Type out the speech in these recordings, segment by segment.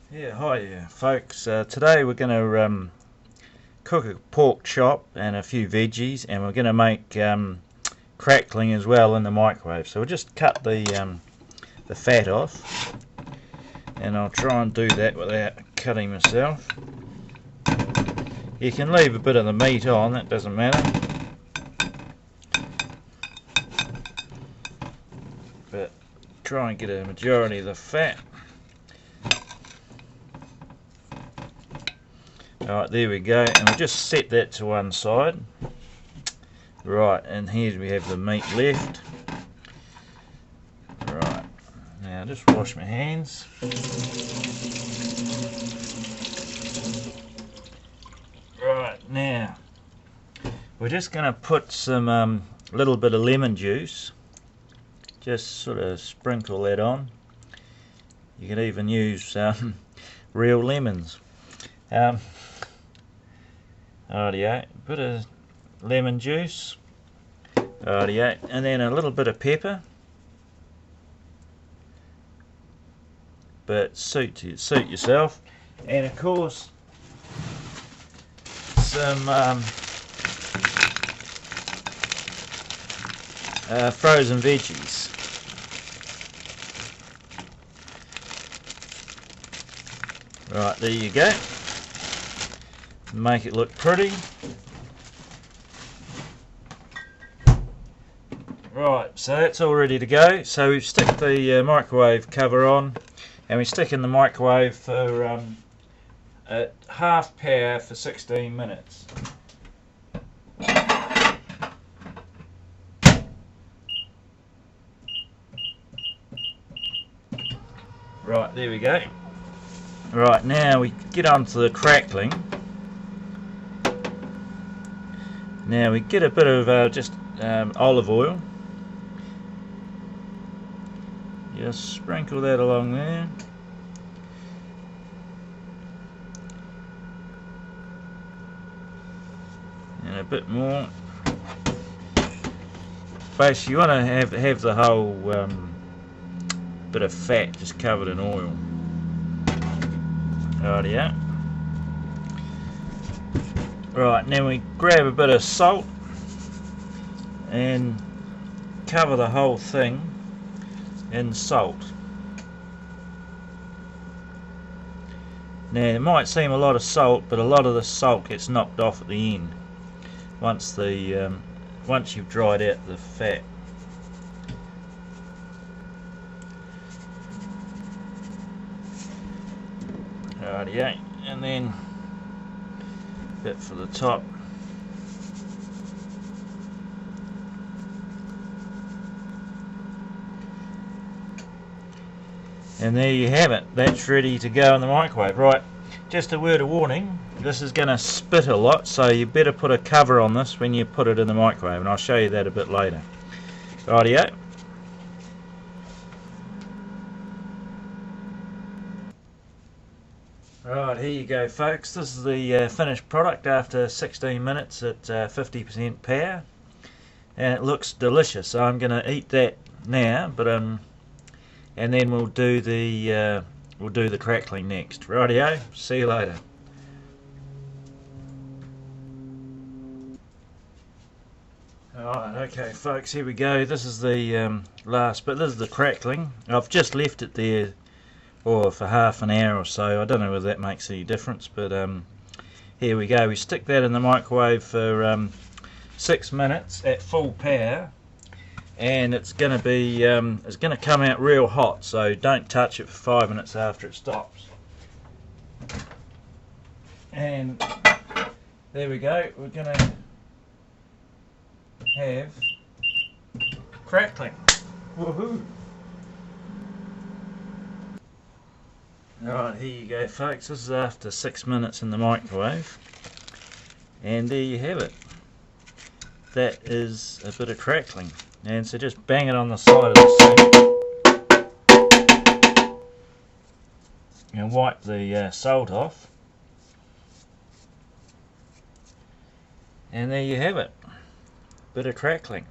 Yeah, hi folks. Today we're going to cook a pork chop and a few veggies, and we're going to make crackling as well in the microwave. So we'll just cut the fat off, and I'll try and do that without cutting myself. You can leave a bit of the meat on, that doesn't matter, but try and get a majority of the fat. Alright, there we go, and we'll just set that to one side. Right, and here we have the meat left. Right, now just wash my hands. Right, now we're just going to put some little bit of lemon juice. Just sort of sprinkle that on. You can even use real lemons. Rightio, bit of lemon juice, rightio, and then a little bit of pepper, but suit yourself, and of course some frozen veggies. Right, there you go. Make it look pretty. Right, so that's all ready to go. So we stick the microwave cover on, and we stick in the microwave for at half power for 16 minutes. Right, there we go. Right, now we get on to the crackling. Now we get a bit of just olive oil. Just sprinkle that along there. And a bit more. Basically you want to have the whole bit of fat just covered in oil. Rightio. Right, now we grab a bit of salt and cover the whole thing in salt. Now it might seem a lot of salt, but a lot of the salt gets knocked off at the end once you've dried out the fat. Rightio, and then bit for the top. And there you have it. That's ready to go in the microwave. Right, just a word of warning, this is going to spit a lot, so you better put a cover on this when you put it in the microwave, and I'll show you that a bit later. Rightio. Right, here you go folks, this is the finished product after 16 minutes at 50% power, and it looks delicious. So I'm going to eat that now, but and then we'll do the crackling next. Rightio, see you later. Alright, okay folks, here we go. This is the last bit. This is the crackling. I've just left it there for half an hour or so. I don't know whether that makes any difference, but here we go. We stick that in the microwave for 6 minutes at full power, and it's going to come out real hot, so don't touch it for 5 minutes after it stops. And there we go. We're going to have crackling. Woohoo! Alright, here you go folks, this is after 6 minutes in the microwave, and there you have it. That is a bit of crackling, and so just bang it on the side of the sink and wipe the salt off, and there you have it. Bit of crackling.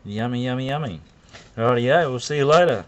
Yummy, yummy, yummy. Rightio, we'll see you later.